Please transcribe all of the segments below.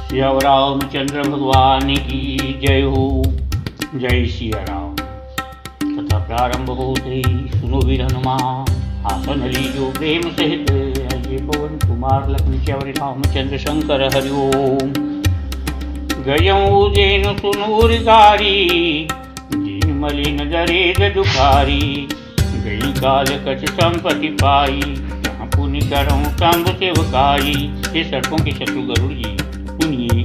श्री रामचंद्र भगवान की जय हो। जय श्री राम। तथा प्रारंभ होते ही सुनो वीर हनुमान, आसन लीजो प्रेम सहित। अजय पवन कुमार लखन श्री रामचंद्र शंकर हरि ओम। गयऊ जेनु सुनूर गारी, दीन मलिन दरेद दुखारी। गई काल कछ संपत्ति पाई, जहाँ पुण्य करऊँ तंब सेवकाई। ये सड़कों के शत्रु गरुड़ जी सुनिए,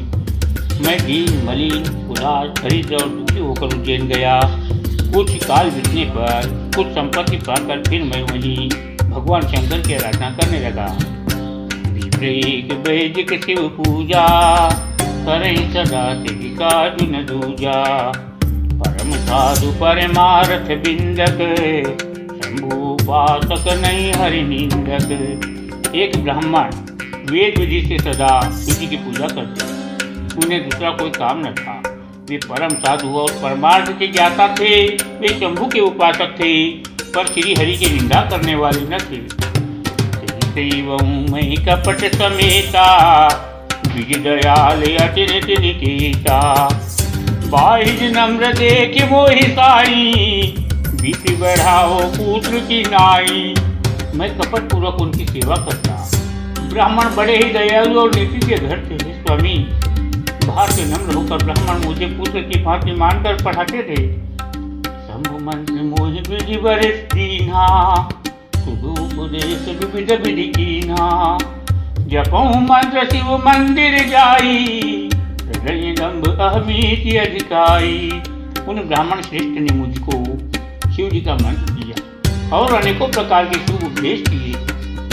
मैं दीन मलिन उदास दरिद्र और दुखी होकर उज्जैन गया। कुछ काल बीतने पर कुछ संपत्ति पाकर फिर मैं वहीं भगवान शंकर की आराधना करने लगा। विपरीत वैदिक शिव पूजा, करें सदा तेरी काज न दूजा। परम साधु परमार्थ बिंदक, शंभु उपासक नहीं हरि निंदक। एक ब्राह्मण वेद विधि से सदा शिव जी की पूजा करते, उन्हें दूसरा कोई काम न था। वे परम साधु और परमार्थ के ज्ञाता थे। वे शंभु के उपासक थे, पर श्री हरि की निंदा करने वाले न थे। मई कपट समेता, विज दयाल अचिरत निकेता। बाहिज नम्र देख मोहि साई, बीती बढ़ाओ पुत्र की नाई। मैं कपट पूर्वक उनकी सेवा करता। ब्राह्मण बड़े ही दयालु और नीति के घर थे। स्वामी, बाहर से नम्र होकर ब्राह्मण मुझे पुत्र की भांति मानकर पढ़ाते थे। शंभु मंत्र मोहि विधि बरस दीन्हा, शुभ उपदेश विविध विधि कीन्हा। जपऊँ मंत्र शिव मंदिर जाई, हृदय दंभ अहमीति अधिकाई। उन ब्राह्मण श्रेष्ठ ने मुझको शिव जी का मंत्र दिया और अनेकों प्रकार के शुभ उपदेश किए।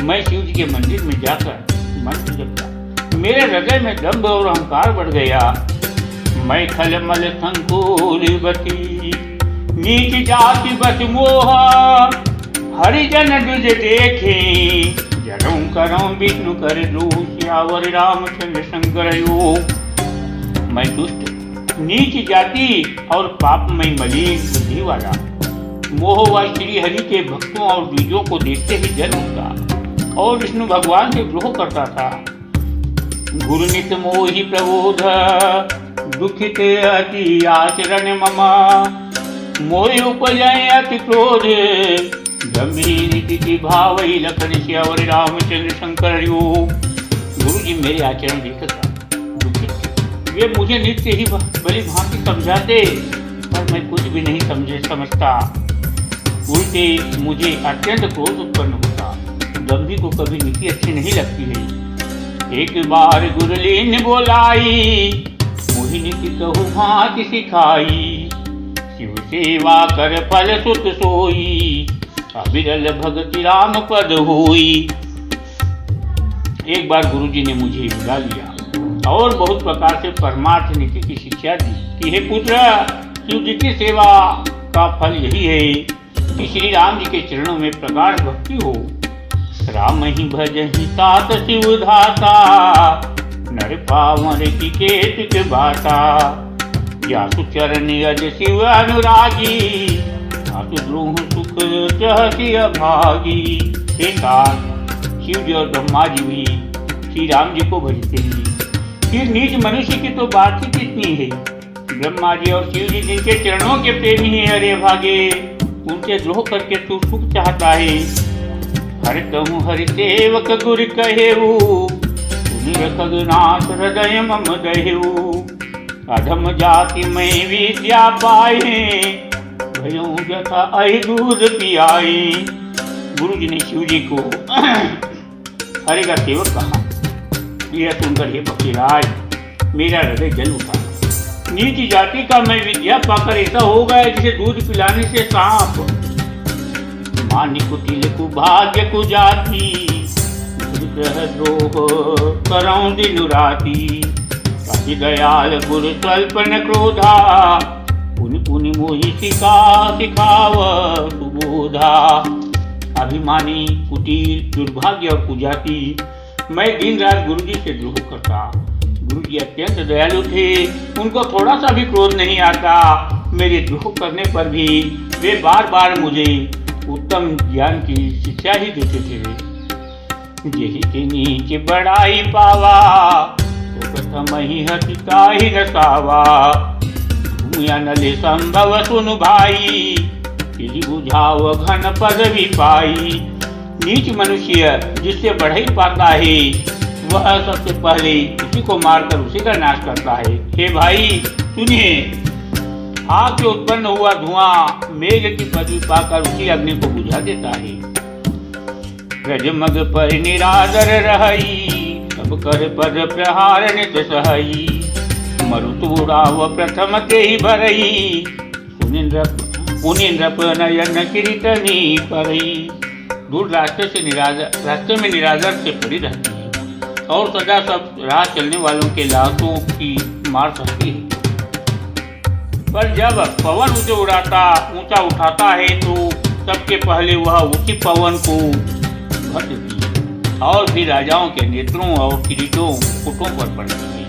मैं शिव जी के मंदिर में जाकर मंत्र जपता। मेरे हृदय में दंभ और अहंकार बढ़ गया। मैं खलमल संकुलवती, नीच जाति बस मोह। हरिजन दुज देखे, जरऊँ करऊँ विष्णु कर दोष। यावर रामचंद्र शंकर योग। मैं दुष्ट, नीच जाति और पापमय मलिन बुद्धि वाला, मोह व श्री हरि के भक्तों और द्विजों को देखते ही जल उठता और विष्णु भगवान से द्रोह करता था। गुरुनित मोहि प्रबोध, दुखित अति आचरण मम। मोहि उपजय अति क्रोध, गंभीर भावई लखन श्यावर रामचंद्र शंकर योग। गुरु जी मेरे आचरण देखकर दुखित। वे मुझे नित्य ही भली भांति समझाते, पर मैं कुछ भी नहीं समझता। उल्टे मुझे अत्यंत क्रोध उत्पन्न होता। गंभी को कभी नीति अच्छी नहीं लगती है। एक बार गुरुलीन बोलाई, मोहि नीति कहु भांति सिखाई। शिव सेवा कर फल सुत सोई, अविरल भगति राम पद होई। एक बार गुरु जी ने मुझे बुला लिया और बहुत प्रकार से परमार्थ नीति की शिक्षा दी कि हे पुत्र, शिव जी की सेवा का फल यही है कि श्री राम जी के चरणों में प्रगाढ़ भक्ति हो। राम ही भजहि तात शिव धाता, नर पावन की केत बाता। जासु चरण अज शिव अनुरागी, तासु द्रोह सुख चहति अभागी। एक शिव जी और ब्रह्मा जी भी श्री राम जी को भजते हैं। फिर नीच मनुष्य की तो बात ही कितनी है। ब्रह्मा जी और शिव जी जिनके चरणों के प्रेमी हैं, अरे भागे, उनसे द्रोह करके तू सुख चाहता है। हर कहूँ हरि सेवक गुरु कहेऊ, रखनाथ हृदय मम दहेऊ। अधम जाति में विद्या पाए, भयों जथा अहि दूध पियाए। गुरु जी ने शिव जी को हरि का सेवक कहा। यह सुनकर हे पक्षीराज, मेरा हृदय जल उठा। नीच जाति का मैं विद्या पाकर ऐसा हो गया जिसे दूध पिलाने से सांप। मानी कुटिल कुभाग्य कुजाति, दुर्ग्रह द्रोह करऊँ दिन राति। काशी दयाल गुरु स्वल्प न क्रोधा, पुनि पुनि मोहि सिखाव सुबोधा। अभिमानी, कुटिल, दुर्भाग्य और कुजाति, मैं दिन रात गुरु जी से द्रोह करता। गुरु जी अत्यंत दयालु थे, उनको थोड़ा सा भी क्रोध नहीं आता। मेरे द्रोह करने पर भी वे बार बार मुझे उत्तम ज्ञान की शिक्षा ही देते थे। यही के नीचे बड़ाई पावा, तो समहि हति ताहि न सावा, भूया नले संभव सुनु भाई, यदि बुझाव घन पदवी पाई। नीच मनुष्य जिससे बढ़ ही पाता है वह सबसे पहले उसी को मारकर उसी का नाश करता है। हे भाई सुनिए, आग से उत्पन्न हुआ धुआं मेघ की पदवी पाकर उसी अग्नि को बुझा देता है। रजमग पर निरादर रही, सब कर पद प्रहार नित सहई, मरुतुराव प्रथम ते ही भरई, पुनिन्द्र नयन कीर्तनी परई। दूर रास्ते में निरादर से पड़ी रहती है और सदा सब राह चलने वालों के लाशों की मार सकती है। पर जब पवन उसे ऊंचा उठाता है तो सबके पहले वह उसी पवन को भर देती है और फिर राजाओं के नेत्रों और किरीटों पुटों पर पड़ती है।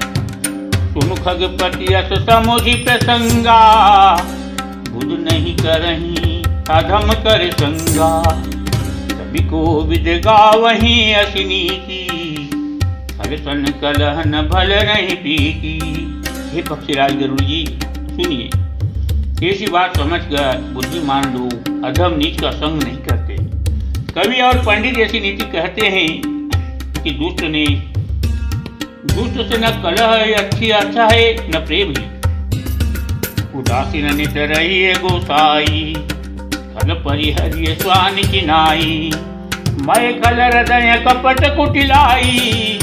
सुनु खगपति यश समुझि प्रसंगा, बुध नहीं करही अधम कर संगा, सभी को विद गावहीं असिनीति, हरसन कलहन भल नहीं पीती। हे पक्षीराज गरुड़ जी सुनिए, ऐसी बात समझकर बुद्धिमान लोग अधम नीच का संग नहीं करते। कवि और पंडित ऐसी नीति कहते हैं कि दुष्ट से न कलह अच्छा है न प्रेम ही। उदासीन नित रही गोसाई, खल परिहरिय स्वान की नाई, मैं खल हृदय कपट कुटिलाई,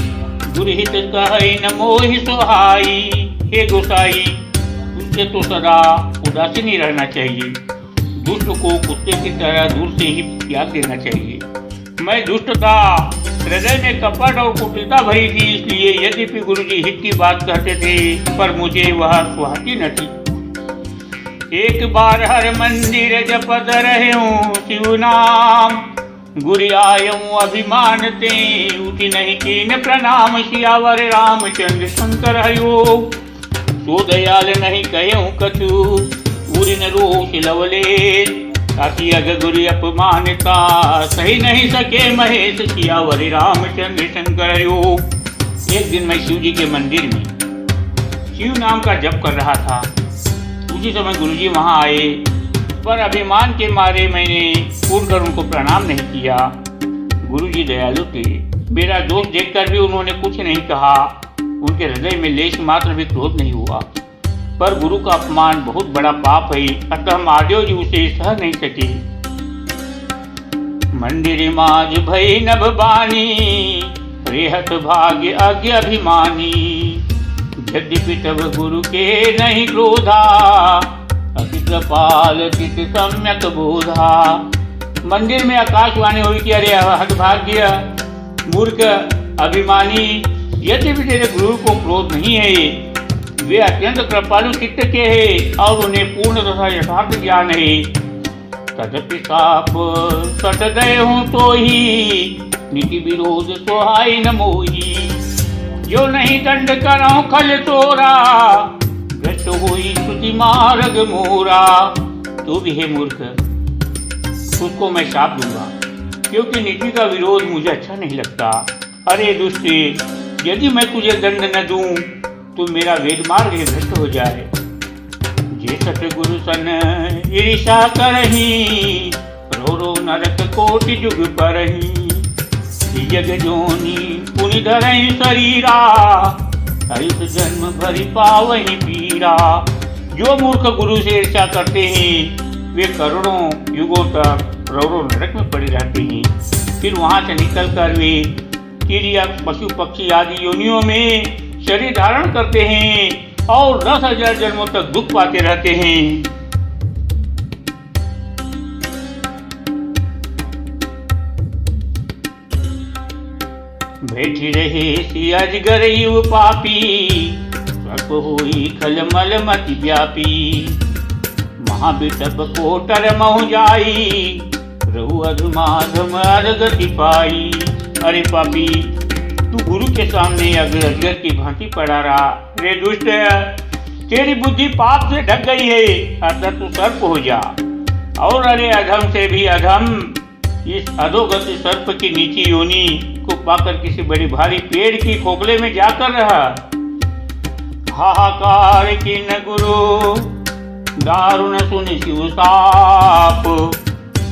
दुर्हित कहि न मोहि सुहाई। हे गोसाई, तुझसे तो सदा उदासीन ही रहना चाहिए, दुष्ट को कुत्ते की तरह दूर से ही त्याग देना चाहिए। मैं दुष्टता हृदय में कपट और कुटिलता भरी थी, इसलिए यद्यपि गुरुजी हित की बात कहते थे पर मुझे वह सुहाती न थी। एक बार हर मंदिर जपत रहूं शिव नाम, गुरु आयऊं अभिमान ते, उठी नहीं कीन प्रणाम, सियावर रामचंद्र शंकर हयो। सो दयाल नहीं कहूं कछु, उरिन रोष लवले, ताकि अग गुरु अपमानता, सही नहीं सके महेश, सियावर रामचंद्र शंकर हयो। एक दिन मैं शिव जी के मंदिर में शिव नाम का जप कर रहा था। उसी समय गुरुजी वहां आए, पर अभिमान के मारे मैंने उठकर उनको प्रणाम नहीं किया। गुरुजी दयालु थे, मेरा दोष देखकर भी उन्होंने कुछ नहीं कहा। उनके हृदय में लेश मात्र भी क्रोध नहीं हुआ। पर गुरु का अपमान बहुत बड़ा पाप है, अतः महादेव जी उसे सह नहीं सके। मंदिर माज भई नभ बानी, रेहत भाग्य अज्ञ अभिमानी, यद्यपि तब गुरु के नहीं क्रोधा, अति कृपाल चित सम्यक बोधा। मंदिर में आकाशवाणी हुई कि अरे हतभाग्य मूर्ख अभिमानी, यद्यपि तेरे गुरु को क्रोध नहीं है, वे अत्यंत कृपालु चित्त के हैं और उन्हें पूर्ण तथा यथार्थ ज्ञान है। तदपि साप सट गए हूँ तो ही, नीति विरोध सोहाई न मोही, जो नहीं दंड करो खल तोरा, भ्रष्ट हुई स्तुति मार्ग मोरा। तू भी है मूर्ख, उसको मैं शाप दूंगा, क्योंकि नीति का विरोध मुझे अच्छा नहीं लगता। अरे दुष्टे, यदि मैं तुझे दंड न दूं तो मेरा वेद मार्ग ही भ्रष्ट हो जाए। जे सतगुरु सन ईर्षा करही, रो रो नरक कोटि जुग परही, जग जोनी पुनि धरहि शरीरा, हरित जन्म भरि पावहि पीरा। जो मूर्ख गुरु से ईर्षा करते हैं वे करोड़ों युगों तक रो नरक में पड़े रहते हैं। फिर वहां से निकलकर वे चिड़िया पशु पक्षी आदि योनियों में शरीर धारण करते हैं और 10,000 जन्मों तक दुख पाते रहते हैं। बैठी रहे सी अजगर युव पापी, सर्प हुई खलमल मति व्यापी, महाबिटप कोटर महु जाई, रहु अधमाधम अरगति पाई। अरे पापी, तू गुरु के सामने अजगर की भांति पड़ा रहा। रे दुष्ट, तेरी बुद्धि पाप से ढक गई है, अतः तू सर्प हो जा। और अरे अधम से भी अधम, इस अधोगति सर्प की नीची योनि को पाकर किसी बड़ी भारी पेड़ की खोखले में जाकर रहा। हाहाकार किन गुरु दारुण सुन शिव साप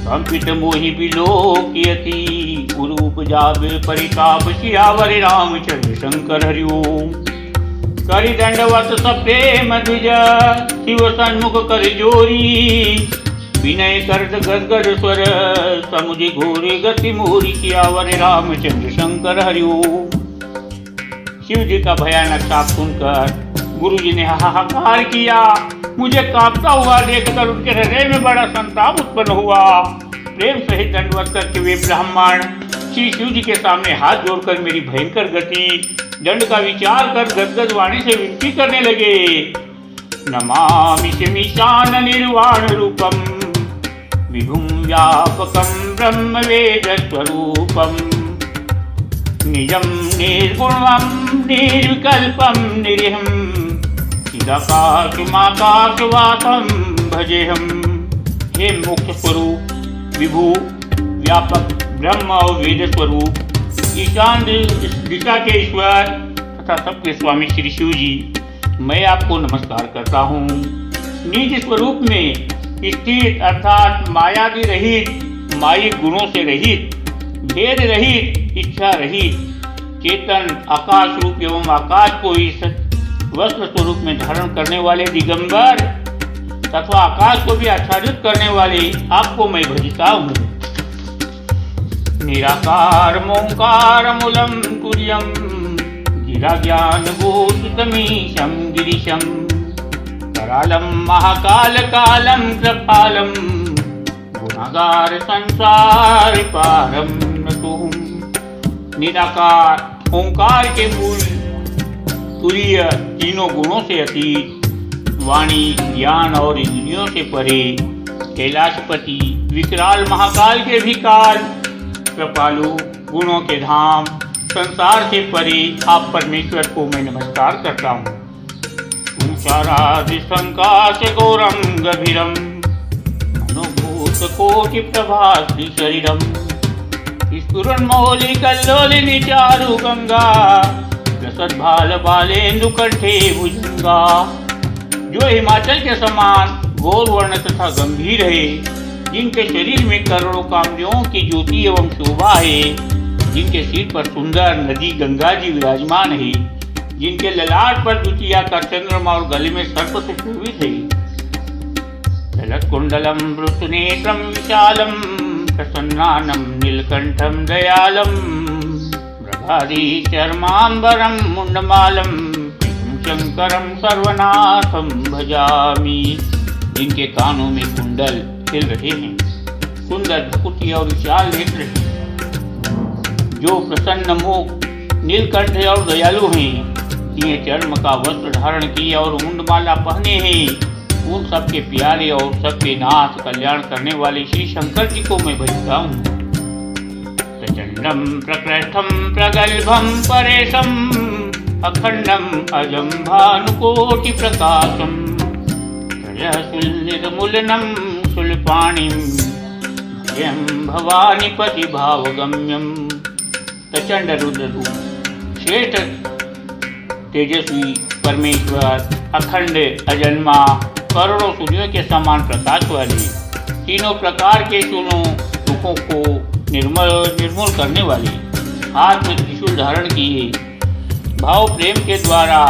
कंपित मोहि बिलोकियति गुरु उपजावे परिताप सियावर रामचंद्र शंकर हरि ओम। करि दंडवत सब प्रेम द्विज शिव सन्मुख कर जोरी विनय करत गदगद स्वर समुझ घोरे गति मोरी सियावर रामचंद्र शंकर हरि ओम। शिव जी का भयानक शाप सुनकर गुरु जी ने हाहाकार किया। मुझे कांपता हुआ देखकर उनके हृदय में बड़ा संताप उत्पन्न हुआ। प्रेम सहित दंडवत करके वे ब्राह्मण श्री शिव जी के सामने हाथ जोड़कर मेरी भयंकर गति दंड का विचार कर गदगद वाणी से विनती करने लगे। नमामि शमीशान निर्वाण रूपम विभुम व्यापकम ब्रह्म वेद स्वरूपम निजम निर्गुणम निर्विकल्पम निरीहम चिदाकाशमाकाशवासम भजेहम। हे मोक्ष स्वरूप विभु व्यापक ब्रह्म और वेद स्वरूप ईशान दिशा के ईश्वर तथा सबके स्वामी श्री शिव जी, मैं आपको नमस्कार करता हूँ। निज स्वरूप में स्थित अर्थात मायादि रहित, मायिक गुणों से रहित, भेद रहित, इच्छा रहित, चेतन आकाश रूप एवं आकाश को इस वस्त्र स्वरूप में धारण करने वाले दिगंबर तथा आकाश को भी आच्छादित करने वाले आपको मैं भजता हूँ। निराकार मोंकार मूलम तुर्यम गिरा ज्ञान भूतमीशम गिरीशम करालम महाकाल कालम कृपालम गुणागार संसार पारम तुम। निराकार ओंकार के मूल तुरीय तीनों गुणों से अतीत, वाणी ज्ञान और इंद्रियों से परे, कैलाशपति विकराल महाकाल के भी काल, कृपालु गुणों के धाम, संसार से परे आप परमेश्वर को मैं नमस्कार करता हूँ। ऊंचाराधि संकाश गौरम गभीरम मनोभूत कोटि प्रभाति शरीरम स्फुरन्मौलि कल्लोलिनी चारु गंगा रसद्भाल बालेन्दु कंठे भुजंगा। जो हिमाचल के समान गौर वर्ण तथा गंभीर है, जिनके शरीर में करोड़ों कामदेवों की ज्योति एवं शोभा है, जिनके सिर पर सुंदर नदी गंगा जी विराजमान है, जिनके ललाट पर द्वितीया का चंद्रमा और गले में सर्प सुशोभित है। ललत्कुंडलम वृषनेत्रम विशालम प्रसन्नानम नीलकंठम दयालम मृगादी चर्मांबरम मुंडमालम शंकरम सर्वनाथम भजामि। जिनके कानों में कुंडल खिल रहे हैं, सुंदर भकुटी और विशाल नेत्र हैं, जो प्रसन्न मुख नीलकंठ और दयालु हैं, जिन्हें चर्म का वस्त्र धारण किया और मुंडमाला पहने हैं, उन सबके प्यारे और सबके नाथ कल्याण करने वाले श्री शंकर जी को मैं भजता हूँ। प्रचंडम प्रकृष्टम प्रगल्भम परेशम अखंडम अजम भानुकोटि प्रकाशम निर्मूलनम शूलपाणिम भयं भवानी पति भावगम्यम। प्रचंड रुद्र रूप श्रेष्ठ तेजस्वी परमेश्वर, अखंड अजन्मा, करोड़ों सूर्यों के समान प्रकाश वाले, तीनों प्रकार के शूलों दुखों को निर्मूल करने वाले, हाथ में त्रिशूल धारण किए, भाव प्रेम के द्वारा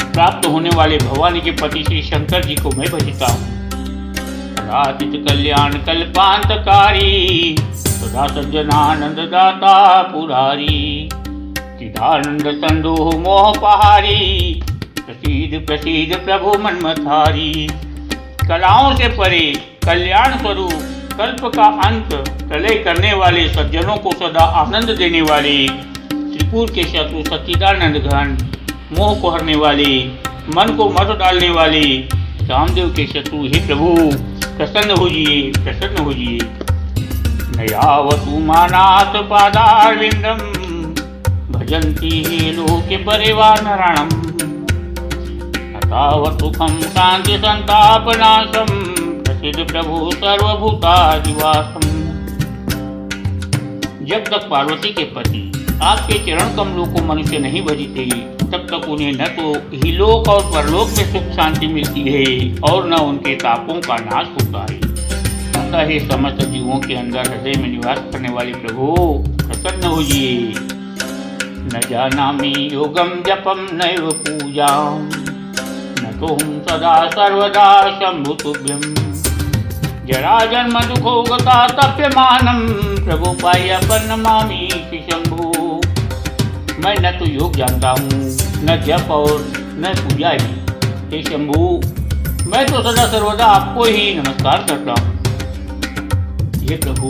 प्राप्त होने वाले भवानी के पति श्री शंकर जी को मैं भजता हूँ। रातित कल्याण कल्पांतकारी सदा सज्जनानंद दाता पुरारी चिदानंद संदोह मोह पहारी प्रसीद प्रभु मनमथारी। कलाओं से परे कल्याण स्वरूप, कल्प का अंत, प्रलय करने वाले, सज्जनों को सदा आनंद देने वाले, त्रिपुर के शत्रु सच्चिदानंद घन, मोह को हरने वाले, मन को मत डालने वाले, कामदेव के शत्रु हे प्रभु प्रसन्न होजिए। नयावतु मानात पादारविंदम भजन्ति लोके परिवानरणम तावतुखम शांति संतापनाशम प्रसिद्ध प्रभु सर्वभूतादिवासम। जब तक पार्वती के पति आपके चरण कमलों को मनुष्य नहीं भजते, तब तक उन्हें न तो इहलोक और परलोक में सुख शांति मिलती है और न उनके तापों का नाश होता है। अतः हे समस्त जीवों के अंदर हृदय में निवास करने वाले प्रभु प्रसन्न होइए। न जानामि योगम जपम नैव पूजाम न तो हम सदा सर्वदा शंभु तुभ्यम जरा जन्म दुखो गता तप्यमानम प्रभु पाय्यपन्नमामि शंभु। मैं न तो योग जानता हूँ, न जप और न पूजा ही। हे शंभु, मैं तो सदा सर्वदा आपको ही नमस्कार करता हूँ। हे प्रभु,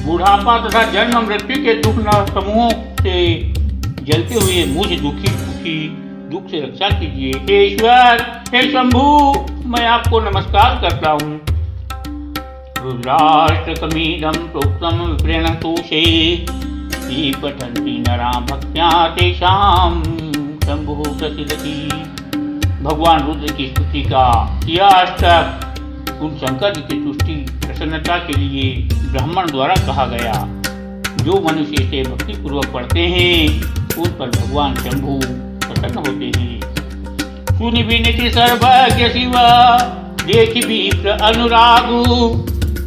बुढ़ापा तथा जन्म मृत्यु के दुख न समूहों से जलते हुए मुझ दुख से रक्षा कीजिए। हे ईश्वर, हे शंभु, मैं आपको नमस्कार करता हूँ। रुद्राष्टकमिदं प्रोक्तं विप्रेणतोषे पठन्ति नरा भक्त्या तेषां शंभुः प्रसीदति। भगवान रुद्र की स्तुति का यह अष्टक उन शंकर जी की तुष्टि प्रसन्नता के लिए ब्राह्मण द्वारा कहा गया। जो मनुष्य इसे भक्ति पूर्वक पढ़ते हैं उन पर भगवान शंभु प्रसन्न होते हैं। सुनि विनति सर्वज्ञ शिव देखि विप्र अनुरागु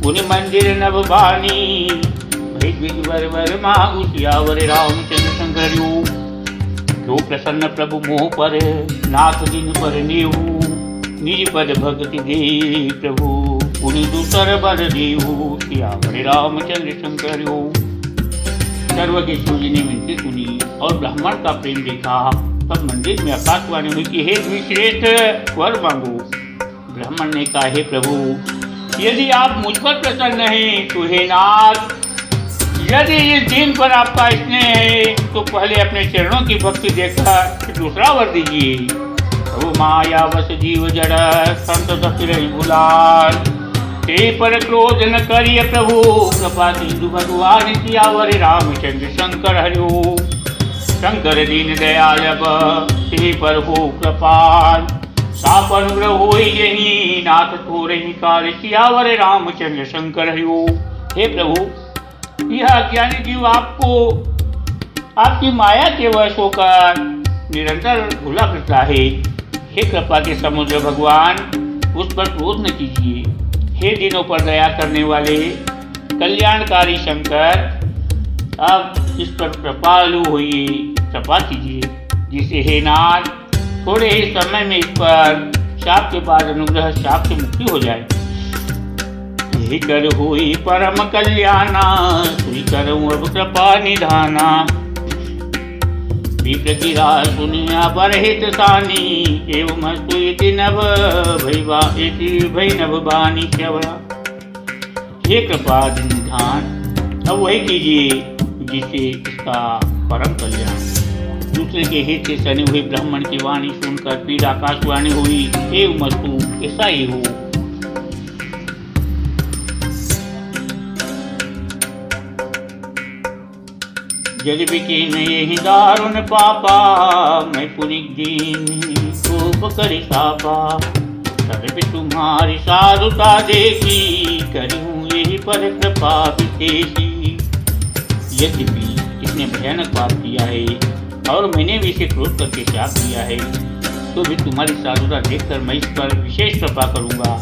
पुनि मंदिर नभ बानी वर मागु सियावर रामचंद्र शंकर। जो प्रसन्न प्रभु मोह पर नाथ दिन पर नेहु निज पद भक्ति दे प्रभु पुनि दूसर बर देहु सियावर रामचंद्र शंकर। सर्वज्ञ शिव जी ने विनती सुनी और ब्राह्मण का प्रेम देखा। तब मंदिर में आकाशवाणी हुई कि हे द्विश्रेष्ठ वर मांगो। ब्राह्मण ने कहा, हे प्रभु, यदि आप मुझ पर प्रसन्न हैं तो हे नाथ, यदि इस दिन पर आपका स्नेह है तो पहले अपने चरणों की भक्ति देखकर दूसरा वर दीजिए। वो माया वश जीव जड़ संत फिर भुलाल ते पर क्रोध न करिए प्रभु कृपा सिंधु भगवान सियावर रामचंद्र शंकर हरिओ। शंकर दीन दयाल ते पर हो कृपाल साप अनुग्रह हो यही नाथ थोरे काल सियावर रामचंद्र शंकर हरिओ। हे प्रभु, यह अज्ञानी जीव आपको आपकी माया के वश होकर निरंतर भूला करता है। हे कृपा के समुद्र भगवान, उस पर क्रोध न कीजिए। हे दिनों पर दया करने वाले कल्याणकारी शंकर, अब इस पर कृपालु होइए, कृपा कीजिए, जिसे हे नाथ थोड़े ही समय में इस पर शाप के बाद अनुग्रह शाप से मुक्ति हो जाए। यही कर हुई परम कल्याणा सुई करूं अब कृपा निधाना। विप्र की राह सुनिया बरहित सानी एवं स्तुति नभ भई नभ बानी श्रवण। हे कृपा निधान, अब वही कीजिए जिसे इसका परम कल्याण। दूसरे के हित से सनी हुई ब्राह्मण की वाणी सुनकर फिर आकाशवाणी हुई, एवं मस्तु ऐसा ही हो। जल बिके यही दारुण पापा मैं पुनिक दीन कोप करी सापा। तदपि तुम्हारी साधुता देखी करी हूँ यही पर कृपा विशेषी। यद्यपि इसने भयानक पाप किया है और मैंने भी इसे क्रोध करके शाप दिया है, तो भी तुम्हारी साधुता देखकर मैं इस पर विशेष कृपा करूँगा।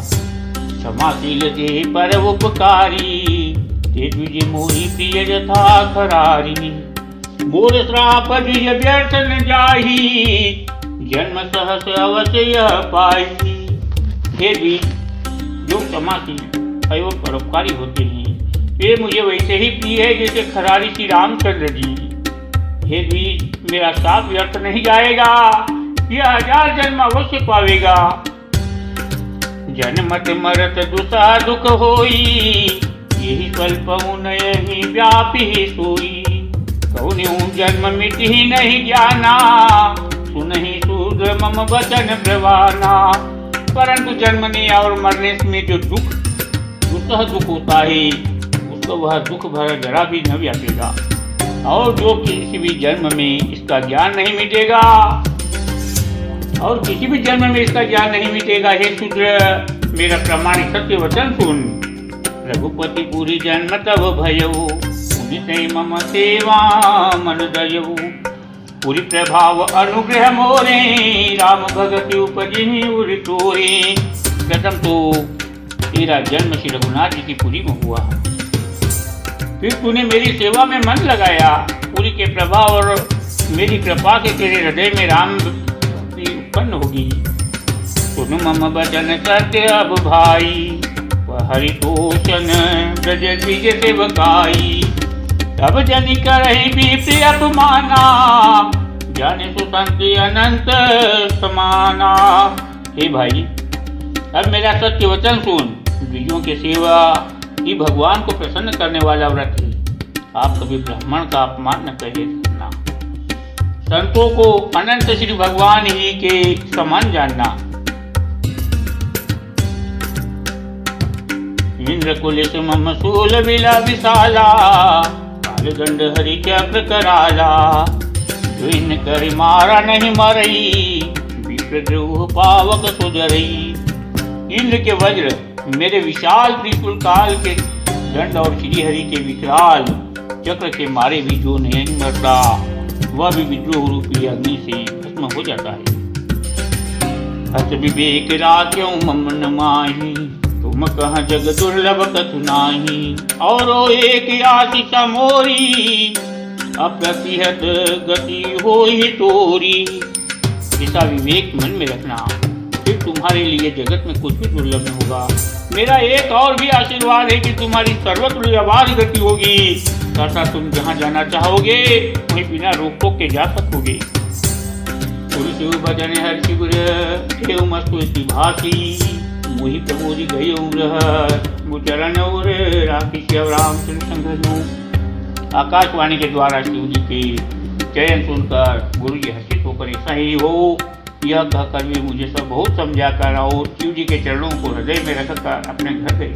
क्षमाशील दे पर उपकारी ते द्विज मोहि प्रिय यथा खरारी। मोर श्राप द्विज व्यर्थ न जाहि जन्म सहस अवश्य पाई। हे द्विज, जो क्षमाशील एवं परोपकारी होते हैं वे मुझे वैसे ही प्रिय है जैसे खरारी श्री रामचंद्र जी। हे द्विज, मेरा श्राप व्यर्थ नहीं जाएगा, यह 1000 जन्म अवश्य पावेगा। जन्मत मरत दुसा दुख होई यही स्वल्प नयहि व्यापी सोई। कौन्हु जन्म मिटि ही नहीं जाना सुनहि शूद्र मम वचन प्रवाना। परंतु जन्मने और मरने में जो दुसह दुख होता है उसको वह दुख भरा जरा भी न व्यापेगा, और जो किसी भी जन्म में इसका ज्ञान नहीं मिटेगा और किसी भी जन्म में इसका ज्ञान नहीं मिटेगा। हे शूद्र, मेरा प्रामाणिक सत्य वचन सुन। रघुपति पूरी जन्म तब भयऊ उदित मम सेवा मन दयऊ। पूरी प्रभाव अनुग्रह मोरे, राम भगति उपजिहि उर तोरे। प्रथम तो तेरा जन्म श्री रघुनाथ जी की पुरी में हुआ, फिर तूने मेरी सेवा में मन लगाया। पुरी के प्रभाव और मेरी कृपा से तेरे हृदय में राम भक्ति उत्पन्न होगी। सुन मम बचन सत्य अब भाई, हरितोषण ब्रज द्विज सेवकाई। तब जनि करहि विप्र अपमाना, जाने सुसंत अनंत समाना। हे भाई, अब मेरा सत्य वचन सुन। द्विजों की सेवा ही भगवान को प्रसन्न करने वाला व्रत है। आप कभी ब्राह्मण का अपमान न करना, संतों को अनंत श्री भगवान ही के समान जानना। इंद्र कुलिस मम शूल विला विशाला, दंड हरि चक्र कराला। जो इन कर मारा नहीं मरई, विप्रद्रोह पावक सुधरई। इंद्र के वज्र मेरे विशाल त्रिशूल काल के दंड और श्री हरि के विकराल चक्र के मारे भी जो नहीं मरता, वह भी विद्रोह रूपी अग्नि से भस्म हो जाता है। हस विवेक राख्यों मम न माही, तुम कह जग दुर्लभ कछु नाही। और एक आशीष मोरी, अप्रतिहत गति होई तोरी। ऐसा विवेक मन में रखना, फिर तुम्हारे लिए जगत में कुछ भी दुर्लभ न होगा। मेरा एक और भी आशीर्वाद है कि तुम्हारी सर्वत्र अबाध गति होगी, तथा तुम जहाँ जाना चाहोगे वहीं बिना रोक टोक के जा सकोगे। शिव भजन हर शिवर देव मस्तु भाषी, मुहि प्रबोधि गयो रह मुचरण और राखी शिव रामचंद्र संघ। आकाशवाणी के द्वारा शिव जी के चयन सुनकर गुरु जी हर्षित होकर ऐसा ही हो यह कहकर भी मुझे सब बहुत समझा कर और शिव जी के चरणों को हृदय में रखकर अपने घर गए।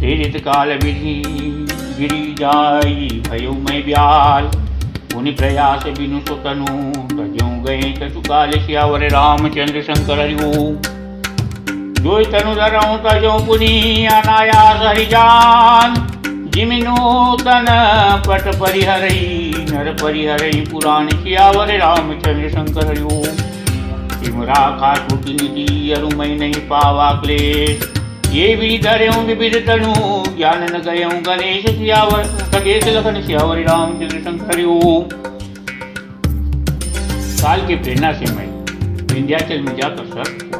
तेरित काल विधि गिरी जाई भयो मैं ब्याल, उन्हीं प्रयास बिनु सुतनु तजों गए कछु काल सियावर रामचंद्र शंकर हरिओ। जो तनु धरऊं तजों पुनि अनायास हरिजान, जिमिनो तन पट परिहरई नर परिहरई पुराण सियावर रामचंद्र शंकर हरिओ। सिमरा खाटुट निधि अरुमय नहीं पावा क्लेश, ये भी धरऊं विविध तनु ज्ञान न गयऊं गणेश सियावर खगेश लखन सियावर रामचंद्र शंकर हरिओ। काल की प्रेरणा से मैं विंध्याचल में जाकर सर्प हुआ।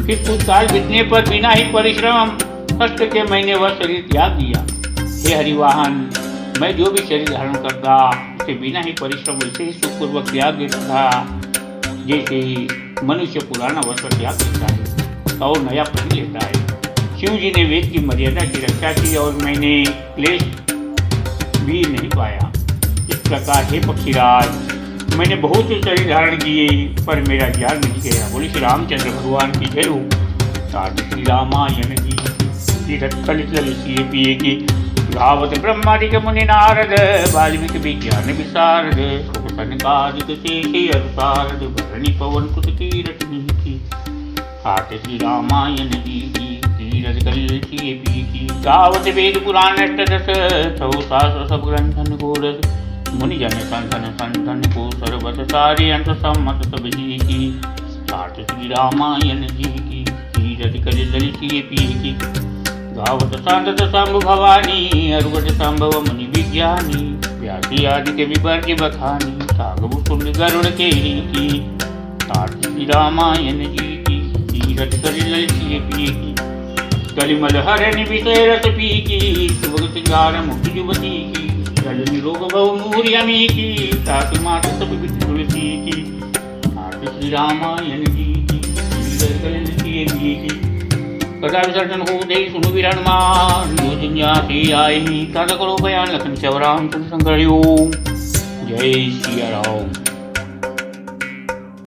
फिर कुछ काल बीतने पर बिना ही परिश्रम कष्ट के मैंने वह शरीर त्याग दिया। हे हरिवाहन, मैं जो भी शरीर धारण करता उसे बिना ही परिश्रम वैसे ही सुखपूर्वक त्याग देता था, जैसे मनुष्य पुराना वस्त्र त्याग देता है और नया पहन लेता है। शिव जी ने वेद की मर्यादा की रक्षा की और मैंने क्लेश भी नहीं पाया। इस प्रकार हे पक्षीराज, मैंने बहुत से शरीर धारण किए पर मेरा ज्ञान नहीं गया। बोले श्री रामचंद्र भगवान की जय हो। श्री रामायण की पिए की गावत ब्रह्मादिक मुनि नारद, वाल्मीकि विज्ञान विशारद, सनकादिक शेषी अरुतारद, भरणी पवन कुत कीरट की हाथ श्री रामायण जी की तीरथ कल पिए की गावत वेद पुराण अष्टदश, सौ सहस्र सब ग्रंथन गोरस, मुनि जन संतन संतन को सर्वत सारे अंत सम्मत सब जी की साठ श्री रामायण जी की तीरथ कल ललित पिए की गावत सांदत शंभु भवानी, अरुवट संभव मुनि विज्ञानी, व्यासी आदि के विवर्ग बखानी, सागबु सुन गरुड़ के की साठ श्री रामायण जी की तीरथ कल ललित पिए की कलिमल हरण विषय रस पी की, सुभग सिंगार मुख युवती की, जलनी रोग बहु मूर्यमी की, ताकि मात सब तुलसी की आठ श्री रामायण जी की कदा विसर्जन हो दे सुनु विरणमान, जो जिन्यासी आए ही तद करो बयान लखन शिव रामचंद्र शंकर हरिओम। जय श्री राम।